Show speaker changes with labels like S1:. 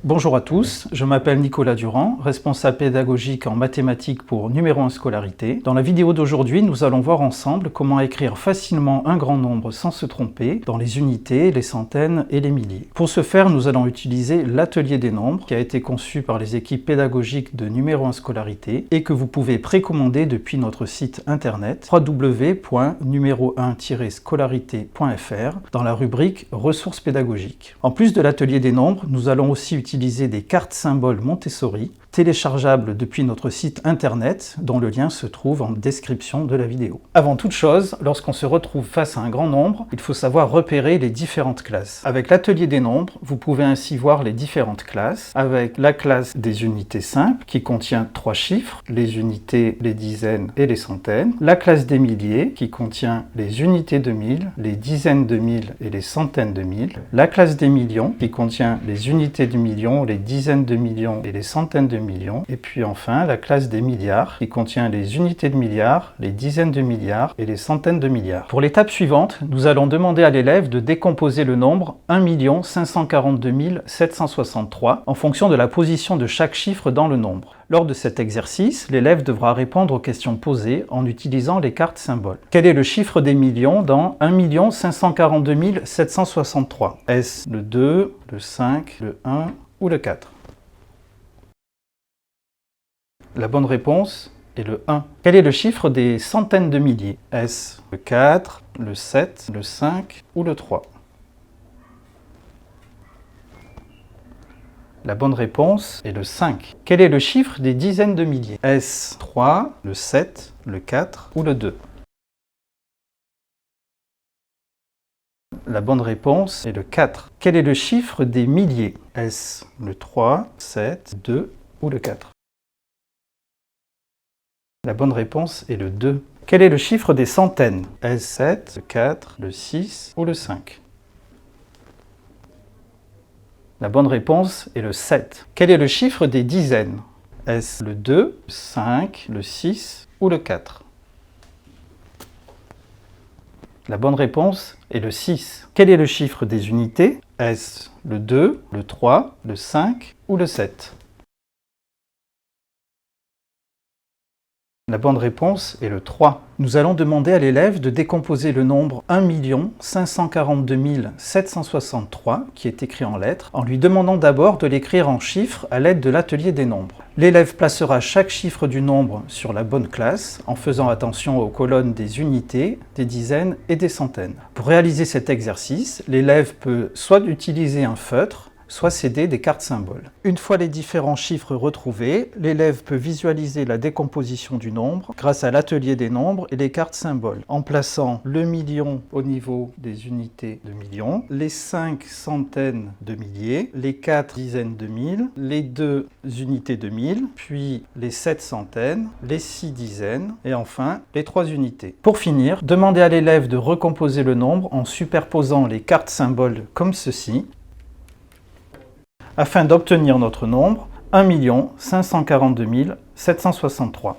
S1: Bonjour à tous, je m'appelle Nicolas Durand, responsable pédagogique en mathématiques pour Numéro 1 Scolarité. Dans la vidéo d'aujourd'hui, nous allons voir ensemble comment écrire facilement un grand nombre sans se tromper dans les unités, les centaines et les milliers. Pour ce faire, nous allons utiliser l'atelier des nombres qui a été conçu par les équipes pédagogiques de Numéro 1 Scolarité et que vous pouvez précommander depuis notre site internet www.numero1-scolarité.fr dans la rubrique Ressources pédagogiques. En plus de l'atelier des nombres, nous allons aussi utiliser des cartes symboles Montessori, téléchargeables depuis notre site internet, dont le lien se trouve en description de la vidéo. Avant toute chose, lorsqu'on se retrouve face à un grand nombre, il faut savoir repérer les différentes classes. Avec l'atelier des nombres, vous pouvez ainsi voir les différentes classes, avec la classe des unités simples, qui contient 3 chiffres, les unités, les dizaines et les centaines, la classe des milliers, qui contient les unités de mille, les dizaines de mille et les centaines de mille, la classe des millions, qui contient les unités de millions, les dizaines de millions et les centaines de millions, et puis enfin la classe des milliards qui contient les unités de milliards, les dizaines de milliards et les centaines de milliards. Pour l'étape suivante, nous allons demander à l'élève de décomposer le nombre 1 542 763 en fonction de la position de chaque chiffre dans le nombre. Lors de cet exercice, l'élève devra répondre aux questions posées en utilisant les cartes symboles. Quel est le chiffre des millions dans 1 542 763 ? Est-ce le 2, le 5, le 1 ou le 4 ? La bonne réponse est le 1. Quel est le chiffre des centaines de milliers ? Est-ce le 4, le 7, le 5 ou le 3 ? La bonne réponse est le 5. Quel est le chiffre des dizaines de milliers ? Est-ce 3, le 7, le 4 ou le 2 ? La bonne réponse est le 4. Quel est le chiffre des milliers ? Est-ce le 3, 7, 2 ou le 4 ? La bonne réponse est le 2. Quel est le chiffre des centaines ? Est-ce 7, le 4, le 6 ou le 5 ? La bonne réponse est le 7. Quel est le chiffre des dizaines ? Est-ce le 2, le 5, le 6 ou le 4 ? La bonne réponse est le 6. Quel est le chiffre des unités ? Est-ce le 2, le 3, le 5 ou le 7 ? La bonne réponse est le 3. Nous allons demander à l'élève de décomposer le nombre 1 542 763, qui est écrit en lettres, en lui demandant d'abord de l'écrire en chiffres à l'aide de l'atelier des nombres. L'élève placera chaque chiffre du nombre sur la bonne classe, en faisant attention aux colonnes des unités, des dizaines et des centaines. Pour réaliser cet exercice, l'élève peut soit utiliser un feutre, soit céder des cartes symboles. Une fois les différents chiffres retrouvés, l'élève peut visualiser la décomposition du nombre grâce à l'atelier des nombres et les cartes symboles, en plaçant le million au niveau des unités de millions, les 5 centaines de milliers, les 4 dizaines de mille, les 2 unités de mille, puis les 7 centaines, les 6 dizaines et enfin les 3 unités. Pour finir, demandez à l'élève de recomposer le nombre en superposant les cartes symboles comme ceci, afin d'obtenir notre nombre 1 542 763.